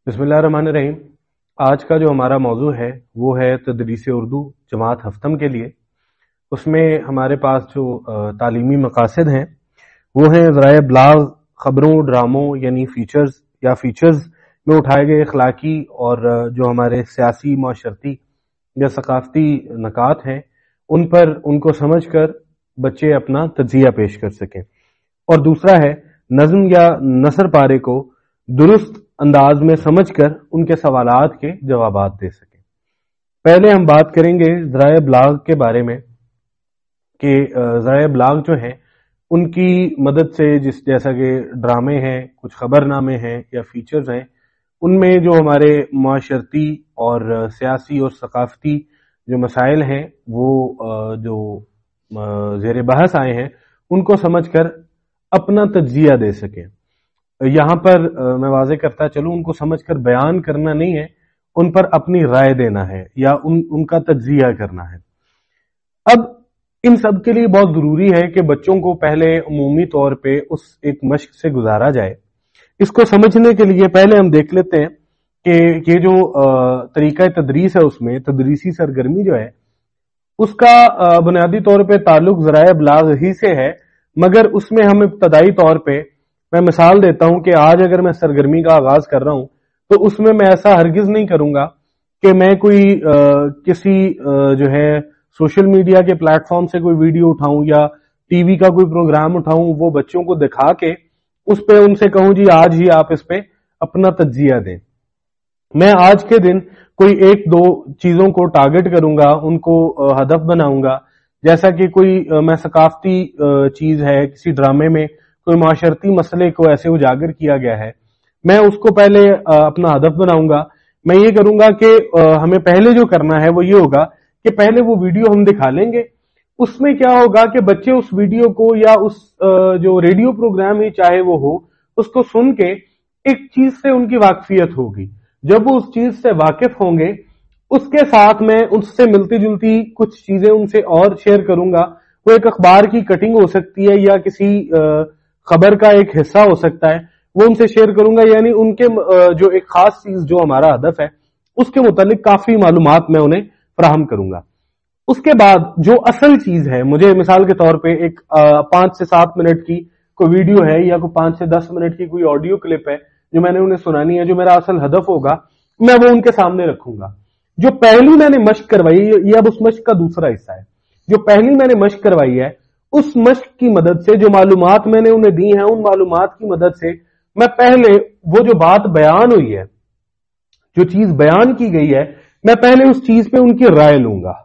बिस्मिल्लाहिर्रहमानिर्रहीम। आज का जो हमारा मौजू है वो है तदरीस उर्दू जमात हफ्तम के लिए। उसमें हमारे पास जो तालीमी मकासद हैं वो हैं ज़राए इब्लाग, खबरों, ड्रामों यानी फीचर्स या फीचर्स में उठाए गए अखलाकी और जो हमारे सियासी, माशरती या सकाफती नकात हैं उन पर उनको समझ कर बच्चे अपना तज्जिया पेश कर सकें। और दूसरा है नज़्म या नसर पारे को दुरुस्त अंदाज में समझकर उनके सवालात के जवाबात दे सकें। पहले हम बात करेंगे ज़राए इब्लाग के बारे में कि ज़राए इब्लाग जो हैं उनकी मदद से जैसा कि ड्रामे हैं, कुछ खबरनामे हैं या फीचर्स हैं, उनमें जो हमारे माशरती और सियासी और सकाफती जो मसाइल हैं वो जो ज़ेर बहस आए हैं उनको समझकर अपना तज्जिया दे सकें। यहाँ पर मैं वाज़ेह करता चलूँ, उनको समझकर बयान करना नहीं है, उन पर अपनी राय देना है या उनका तज्जिया करना है। अब इन सब के लिए बहुत ज़रूरी है कि बच्चों को पहले उमूमी तौर पे उस एक मश्क से गुजारा जाए। इसको समझने के लिए पहले हम देख लेते हैं कि ये जो तरीका तदरीस है उसमें तदरीसी सरगर्मी जो है उसका बुनियादी तौर पे ताल्लुक ज़राए इब्लाग ही से है, मगर उसमें हम इब्तदाई तौर पे मैं मिसाल देता हूं कि आज अगर मैं सरगर्मी का आगाज कर रहा हूं तो उसमें मैं ऐसा हरगिज नहीं करूंगा कि मैं कोई किसी जो है सोशल मीडिया के प्लेटफॉर्म से कोई वीडियो उठाऊं या टीवी का कोई प्रोग्राम उठाऊं, वो बच्चों को दिखा के उस पे उनसे कहूं जी आज ही आप इस पे अपना तज्जिया दें। मैं आज के दिन कोई एक दो चीजों को टारगेट करूंगा, उनको हदफ बनाऊंगा, जैसा कि कोई मैं सकाफती चीज है, किसी ड्रामे में कोई माशरती मसले को ऐसे उजागर किया गया है, मैं उसको पहले अपना हदफ बनाऊंगा। मैं ये करूंगा कि हमें पहले जो करना है वो ये होगा कि पहले वो वीडियो हम दिखा लेंगे। उसमें क्या होगा कि बच्चे उस वीडियो को या उस जो रेडियो प्रोग्राम ही चाहे वो हो, उसको सुन के एक चीज से उनकी वाकफियत होगी। जब वो उस चीज से वाकिफ होंगे, उसके साथ मैं उससे मिलती जुलती कुछ चीजें उनसे और शेयर करूंगा। वो एक अखबार की कटिंग हो सकती है या किसी खबर का एक हिस्सा हो सकता है, वो उनसे शेयर करूंगा। यानी उनके जो एक खास चीज जो हमारा हदफ है उसके मुतालिक काफी मालूमात मैं उन्हें फराहम करूंगा। उसके बाद जो असल चीज है, मुझे मिसाल के तौर पे एक 5 से 7 मिनट की कोई वीडियो है या कोई 5 से 10 मिनट की कोई ऑडियो क्लिप है जो मैंने उन्हें सुनानी है, जो मेरा असल हदफ होगा, मैं वो उनके सामने रखूंगा। जो पहली मैंने मश्क करवाई, ये अब उस मश्क का दूसरा हिस्सा है। जो पहली मैंने मश्क करवाई है उस मश्क की मदद से जो मालूमात मैंने उन्हें दी हैं, उन मालूमात की मदद से मैं पहले वो जो बात बयान हुई है, जो चीज बयान की गई है, मैं पहले उस चीज पे उनकी राय लूंगा।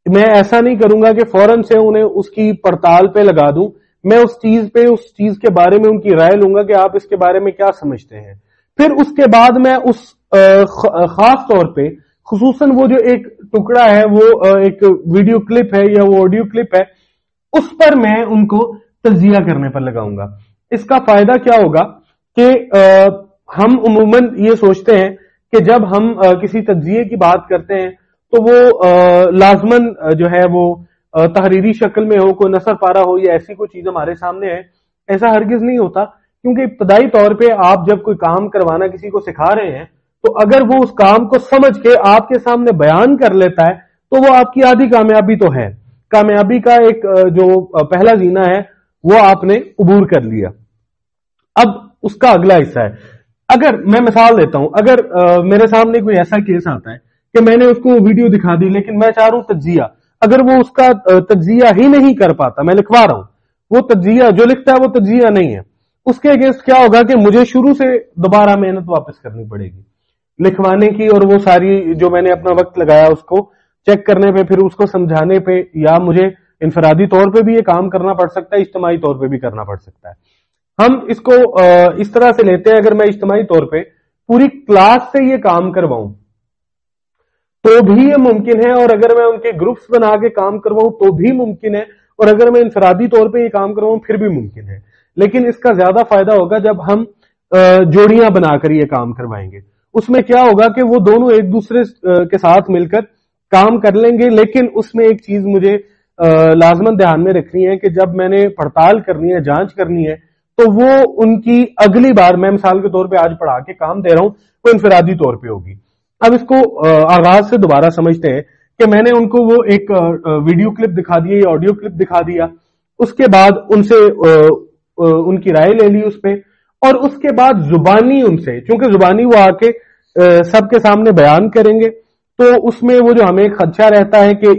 मैं ऐसा नहीं करूंगा कि फौरन से उन्हें उसकी पड़ताल पे लगा दूं। मैं उस चीज के बारे में उनकी राय लूंगा कि आप इसके बारे में क्या समझते हैं। फिर उसके बाद मैं उस खास तौर पे खुसूसन वो जो एक टुकड़ा है, वो एक वीडियो क्लिप है या वो ऑडियो क्लिप है, उस पर मैं उनको तज्जिया करने पर लगाऊंगा। इसका फायदा क्या होगा कि हम उमूमन ये सोचते हैं कि जब हम किसी तज्जिये की बात करते हैं तो वो लाजमन जो है वो तहरीरी शक्ल में हो, कोई नसर पारा हो या ऐसी कोई चीज हमारे सामने है। ऐसा हरगिज नहीं होता, क्योंकि इब्तदाई तौर पे आप जब कोई काम करवाना किसी को सिखा रहे हैं तो अगर वो उस काम को समझ के आपके सामने बयान कर लेता है तो वो आपकी आधी कामयाबी तो है। कामयाबी का एक जो पहला जीना है वो आपने अबूर कर लिया। अब उसका अगला हिस्सा है, अगर मैं मिसाल देता हूं, अगर मेरे सामने कोई ऐसा केस आता है कि मैंने उसको वीडियो दिखा दी लेकिन मैं चाह रहा हूं तज्जिया, अगर वो उसका तज्जिया ही नहीं कर पाता, मैं लिखवा रहा हूं, वो तज्जिया जो लिखता है वो तज्जिया नहीं है, उसके अगेंस्ट क्या होगा कि मुझे शुरू से दोबारा मेहनत वापस करनी पड़ेगी लिखवाने की, और वो सारी जो मैंने अपना वक्त लगाया उसको चेक करने पे, फिर उसको समझाने पे, या मुझे इनफरादी तौर पे भी ये काम करना पड़ सकता है, इज्तिमाई तौर पे भी करना पड़ सकता है। हम इसको इस तरह से लेते हैं, अगर मैं इज्तिमाई तौर पे पूरी क्लास से ये काम करवाऊं तो भी ये मुमकिन है, और अगर मैं उनके ग्रुप्स बना के काम करवाऊं तो भी मुमकिन है, और अगर मैं इनफरादी तौर पे ये काम करवाऊं फिर भी मुमकिन है। लेकिन इसका ज्यादा फायदा होगा जब हम जोड़ियां बनाकर ये काम करवाएंगे। उसमें क्या होगा कि वो दोनों एक दूसरे के साथ मिलकर काम कर लेंगे। लेकिन उसमें एक चीज मुझे लाजमन ध्यान में रखनी है कि जब मैंने पड़ताल करनी है, जांच करनी है, तो वो उनकी अगली बार, मैं मिसाल के तौर पे आज पढ़ा के काम दे रहा हूं, वो इनफरादी तौर पे होगी। अब इसको आगाज से दोबारा समझते हैं कि मैंने उनको वो एक वीडियो क्लिप दिखा दिया या ऑडियो क्लिप दिखा दिया, उसके बाद उनसे उनकी राय ले ली उस पे, और उसके बाद जुबानी उनसे, चूंकि जुबानी वो आके सबके सामने बयान करेंगे, तो उसमें वो जो हमें खदशा रहता है कि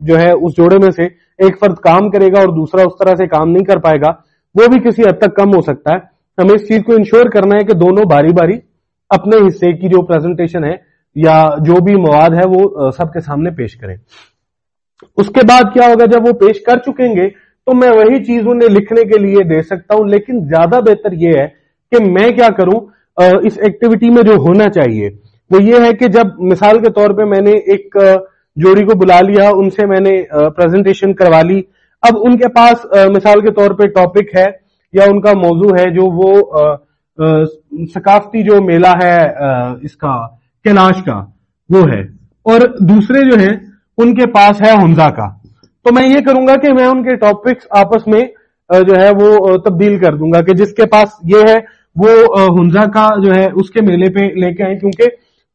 जो है उस जोड़े में से एक फर्द काम करेगा और दूसरा उस तरह से काम नहीं कर पाएगा, वो भी किसी हद तक कम हो सकता है। हमें इस चीज को इंश्योर करना है कि दोनों बारी बारी अपने हिस्से की जो प्रेजेंटेशन है या जो भी मवाद है वो सबके सामने पेश करें। उसके बाद क्या होगा, जब वो पेश कर चुकेंगे तो मैं वही चीज उन्हें लिखने के लिए दे सकता हूं, लेकिन ज्यादा बेहतर यह है कि मैं क्या करूं, इस एक्टिविटी में जो होना चाहिए वो ये है कि जब मिसाल के तौर पे मैंने एक जोड़ी को बुला लिया, उनसे मैंने प्रेजेंटेशन करवा ली, अब उनके पास मिसाल के तौर पे टॉपिक है या उनका मौजू है जो वो सकाफती जो मेला है इसका कैलाश का वो है, और दूसरे जो है उनके पास है हुंजा का, तो मैं ये करूंगा कि मैं उनके टॉपिक्स आपस में जो है वो तब्दील कर दूंगा कि जिसके पास ये है वो हुंजा का जो है उसके मेले पे लेके आए, क्योंकि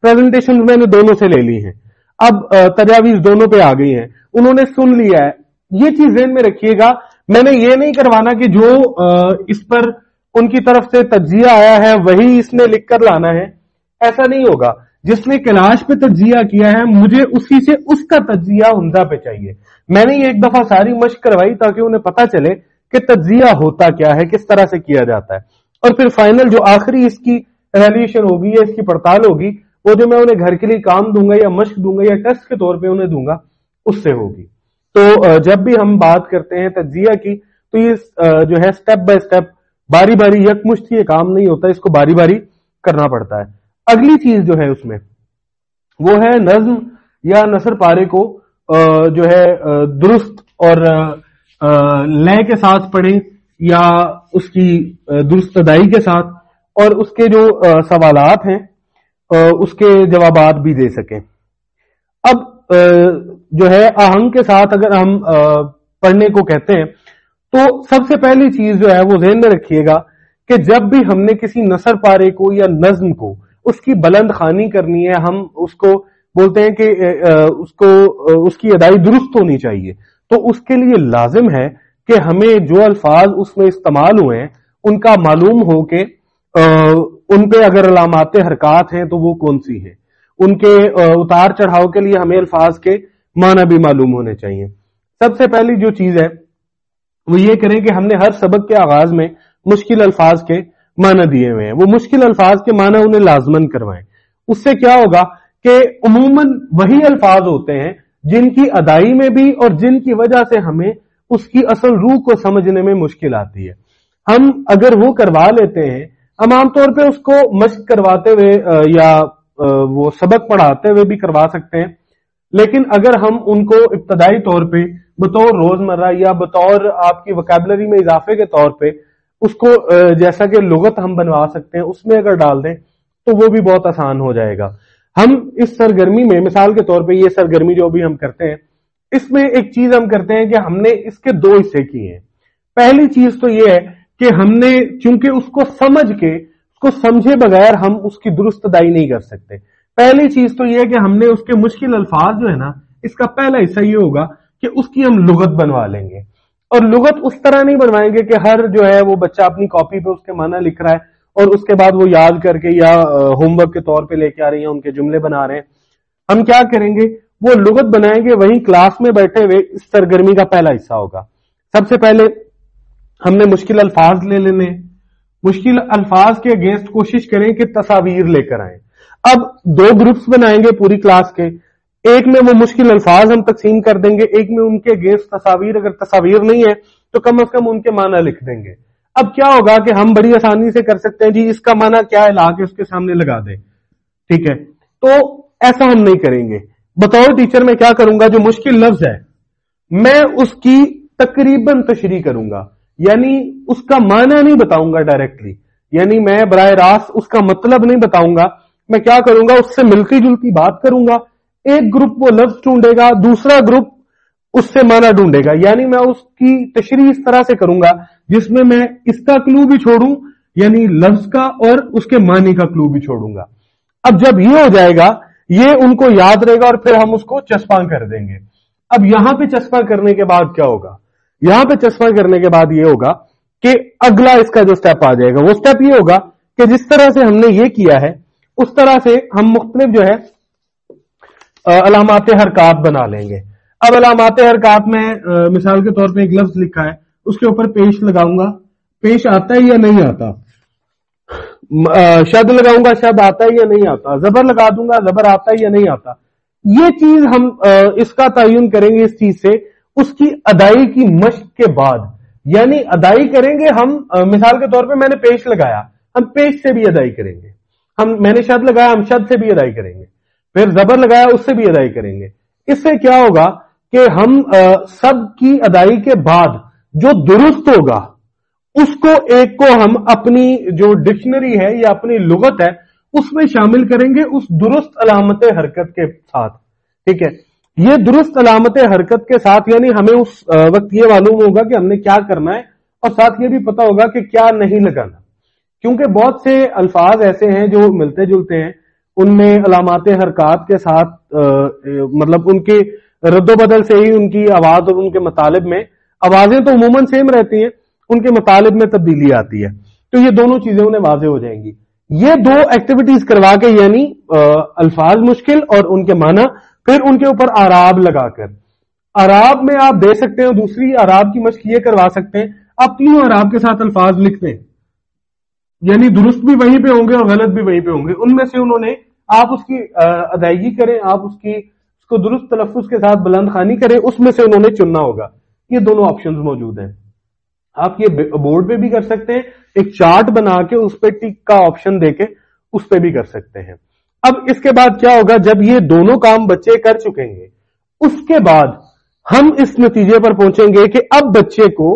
प्रेजेंटेशन मैंने दोनों से ले ली है। अब तजावीज दोनों पे आ गई हैं, उन्होंने सुन लिया है। ये चीज ध्यान में रखिएगा, मैंने ये नहीं करवाना कि जो इस पर उनकी तरफ से तज्जिया आया है वही इसने लिख कर लाना है, ऐसा नहीं होगा। जिसने कैलाश पे तज्जिया किया है मुझे उसी से उसका तज्जिया हुंजा पे चाहिए। मैंने ये एक दफा सारी मश्क करवाई ताकि उन्हें पता चले कि तज्जिया होता क्या है, किस तरह से किया जाता है, और फिर फाइनल जो आखिरी इसकी एवेल्यूएशन होगी या इसकी पड़ताल होगी वो जो मैं उन्हें घर के लिए काम दूंगा या मश्क दूंगा या टेस्ट के तौर पे उन्हें दूंगा उससे होगी। तो जब भी हम बात करते हैं तज्जिया की तो ये जो है स्टेप बाय स्टेप बारी बारी यकमुश्त ये काम नहीं होता, इसको बारी बारी करना पड़ता है। अगली चीज जो है उसमें वो है नज्म या नसर पारे को जो है दुरुस्त और लय के साथ पढ़ें या उसकी दुरुस्त अदाई के साथ, और उसके जो सवालात हैं उसके जवाबात भी दे सकें। अब जो है आहंग के साथ अगर हम पढ़ने को कहते हैं तो सबसे पहली चीज जो है वो ध्यान में रखिएगा कि जब भी हमने किसी नसर पारे को या नज्म को उसकी बुलंद खानी करनी है, हम उसको बोलते हैं कि उसको उसकी अदाई दुरुस्त होनी चाहिए, तो उसके लिए लाजिम है कि हमें जो अल्फाज उसमें इस्तेमाल हुए हैं उनका मालूम हो कि उन पे अगर अलामाते हरकत हैं तो वो कौन सी है, उनके उतार चढ़ाव के लिए हमें अल्फाज के माना भी मालूम होने चाहिए। सबसे पहली जो चीज है वो ये करें कि हमने हर सबक के आगाज में मुश्किल अल्फाज के माना दिए हुए हैं, वो मुश्किल अल्फाज के माना उन्हें लाजमन करवाएं। उससे क्या होगा कि उमूमन वही अल्फाज होते हैं जिनकी अदाई में भी और जिनकी वजह से हमें उसकी असल रूह को समझने में मुश्किल आती है। हम अगर वो करवा लेते हैं, हम आमतौर पर उसको मश्क करवाते हुए या वो सबक पढ़ाते हुए भी करवा सकते हैं, लेकिन अगर हम उनको इब्तदाई तौर पे बतौर रोजमर्रा या बतौर आपकी वोकैबुलरी में इजाफे के तौर पे उसको जैसा कि लुगत हम बनवा सकते हैं उसमें अगर डाल दें तो वो भी बहुत आसान हो जाएगा। हम इस सरगर्मी में मिसाल के तौर पे ये सरगर्मी जो भी हम करते हैं इसमें एक चीज हम करते हैं कि हमने इसके दो हिस्से किए हैं। पहली चीज तो ये है कि हमने चूंकि उसको समझ के उसको समझे बगैर हम उसकी दुरुस्त अदाई नहीं कर सकते। पहली चीज तो ये है कि हमने उसके मुश्किल अल्फाज जो है ना, इसका पहला हिस्सा ये होगा कि उसकी हम लुगत बनवा लेंगे, और लुगत उस तरह नहीं बनवाएंगे कि हर जो है वो बच्चा अपनी कॉपी पे उसके माना लिख रहा है और उसके बाद वो याद करके या होमवर्क के तौर पे लेके आ रहे हैं उनके जुमले बना रहे हैं। हम क्या करेंगे, वो लुगत बनाएंगे, वहीं क्लास में बैठे हुए इस सरगर्मी का पहला हिस्सा होगा। सबसे पहले हमने मुश्किल अल्फाज ले लेने, मुश्किल अल्फाज के अगेंस्ट कोशिश करें कि तस्वीर लेकर आए। अब दो ग्रुप्स बनाएंगे पूरी क्लास के, एक में वो मुश्किल अल्फाज हम तकसीम कर देंगे, एक में उनके अगेंस्ट तस्वीर, अगर तस्वीर नहीं है तो कम से कम उनके माना लिख देंगे। अब क्या होगा कि हम बड़ी आसानी से कर सकते हैं जी इसका माना क्या है, ला के उसके सामने लगा दें, ठीक है। तो ऐसा हम नहीं करेंगे। बतौर टीचर मैं क्या करूंगा, जो मुश्किल लफ्ज है मैं उसकी तकरीबन तशरीह करूंगा, यानी उसका माना नहीं बताऊंगा डायरेक्टली, यानी मैं बराह रास्त उसका मतलब नहीं बताऊंगा। मैं क्या करूंगा, उससे मिलती जुलती बात करूंगा। एक ग्रुप वो लफ्ज ढूंढेगा, दूसरा ग्रुप उससे माना ढूंढेगा, यानी मैं उसकी तशरीह इस तरह से करूंगा जिसमें मैं इसका क्लू भी छोड़ूं, यानी लफ्ज का, और उसके मानी का क्लू भी छोड़ूंगा। اب جب یہ ہو جائے گا یہ ان کو یاد رہے گا اور پھر ہم اس کو چسپاں کر دیں گے. اب یہاں پہ چسپاں کرنے کے بعد کیا ہوگا؟ یہاں پہ چسپاں کرنے کے بعد یہ ہوگا کہ اگلا اس کا جو سٹیپ آ جائے گا وہ سٹیپ یہ ہوگا کہ جس طرح سے ہم نے یہ کیا ہے اس طرح سے ہم مختلف جو ہے علامات حرکات بنا لیں گے. اب علامات حرکات میں مثال کے طور پہ ایک لفظ لکھا ہے, اس کے اوپر پیش لگاؤں گا, پیش آتا ہے یا نہیں آتا, شد لگاؤں گا شد آتا ہے یا نہیں آتا, زبر لگا دوں گا زبر آتا ہے یا نہیں آتا. یہ چیز ہم اس کا تعین کریں گے اس چیز سے اس کی ادائی کی مشق کے بعد, یعنی ادائی کریں گے ہم. مثال کے طور پہ میں نے پیش لگایا, ہم پیش سے بھی ادائی کریں گے. میں نے شد لگایا, ہم شد سے بھی ادائی کریں گے. پھر زبر لگایا, اس سے بھی ادائی کریں گے. اس سے کیا ہوگا کہ ہم سب کی ادائی کے بعد جو درست ہوگا اس کو ایک کو ہم اپنی جو ڈکشنری ہے یا اپنی لغت ہے اس میں شامل کریں گے اس درست علامت حرکت کے ساتھ. ٹھیک ہے, یہ درست علامت حرکت کے ساتھ یعنی ہمیں اس وقت یہ معلوم ہوگا کہ ہم نے کیا کرنا ہے اور ساتھ یہ بھی پتا ہوگا کہ کیا نہیں لگانا, کیونکہ بہت سے الفاظ ایسے ہیں جو ملتے جلتے ہیں, ان میں علامات حرکات کے ساتھ مطلب ان کے رد و بدل سے ہی ان کی آواز اور ان کے مطالب میں, آوازیں تو عموماً سیم رہتی ہیں, ان کے مطالب میں تبدیلی آتی ہے. تو یہ دونوں چیزیں انہیں واضح ہو جائیں گی. یہ دو ایکٹیویٹیز کروا کے یعنی الفاظ مشکل اور ان کے معنی, پھر ان کے اوپر آراب لگا کر, آراب میں آپ دے سکتے ہیں. دوسری آراب کی مشق یہ کروا سکتے ہیں آپ تینوں آراب کے ساتھ الفاظ لکھتے ہیں, یعنی درست بھی وہیں پہ ہوں گے اور غلط بھی وہیں پہ ہوں گے. ان میں سے انہوں نے آپ اس کی ادائیگی کریں, آپ اس کو درست تلفظ کے ساتھ بلند خوانی کریں, اس میں سے انہوں نے چننا ہوگا. یہ دونوں آپشنز موجود ہیں. آپ یہ بورڈ پہ بھی کر سکتے ہیں, ایک چارٹ بنا کے اس پہ ٹک کا آپشن دے کے اس پہ بھی کر سکتے ہیں. اب اس کے بعد کیا ہوگا, جب یہ دونوں کام بچے کر چکیں گے اس کے بعد ہم اس نتیجے پر پہنچیں گے کہ اب بچے کو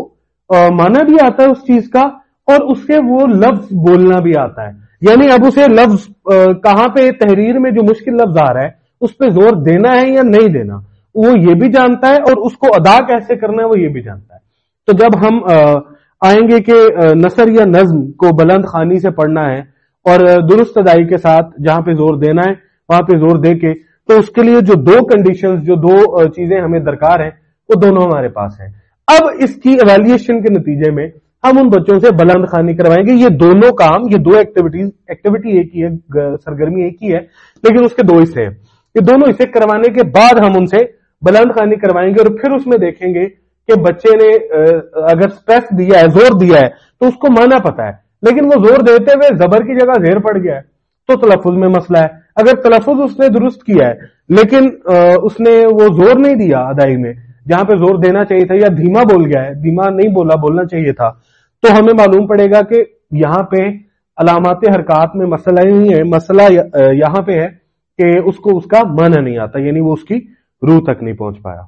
معنی بھی آتا ہے اس چیز کا اور اس کے وہ لفظ بولنا بھی آتا ہے. یعنی اب اسے لفظ کہاں پہ تحریر میں جو مشکل لفظ آ رہا ہے اس پہ زور دینا ہے یا نہیں دینا وہ یہ بھی جانتا ہے, اور اس کو ادا کیسے کرنا ہے وہ یہ بھی جانتا ہے. تو جب ہم آئیں گے کہ نثر یا نظم کو بلند خوانی سے پڑھنا ہے اور درست ادائی کے ساتھ جہاں پہ زور دینا ہے وہاں پہ زور دے کے, تو اس کے لیے جو دو کنڈیشنز جو دو چیزیں ہمیں درکار ہیں وہ دونوں ہمارے پاس ہیں. اب اس کی ایویلیویشن کے نتیجے میں ہم ان بچوں سے بلند خوانی کروائیں گے. یہ دونوں کام, یہ دو ایکٹیویٹی ایک ہی ہے, سرگرمی ایک ہی ہے, لیکن اس کے دو حصے ہیں. یہ دونوں حصے کروانے کے بعد ہم ان سے بلند خوانی کروائیں گے اور پھر اس میں دیکھیں گے کہ بچے نے اگر سٹریس دیا ہے, زور دیا ہے, تو اس کو معنی پتا ہے, لیکن وہ زور دیتے ہوئے زبر کی جگہ زیر پڑ گیا ہے تو تلفظ میں مسئلہ ہے. اگر تلفظ اس نے درست کیا ہے لیکن اس نے وہ زور نہیں دیا ادائی میں جہاں پہ زور دینا چاہیے تھا, یا دھیما بول گیا ہے, دھیما نہیں بولنا چاہیے تھا, تو ہمیں معلوم پڑے گا کہ یہاں پہ علامات حرکات میں مسئلہ نہیں ہے, مسئلہ یہاں پہ ہے کہ اس کو اس کا معنی نہیں آتا, یعنی وہ اس کی روح تک نہیں پہنچ پایا.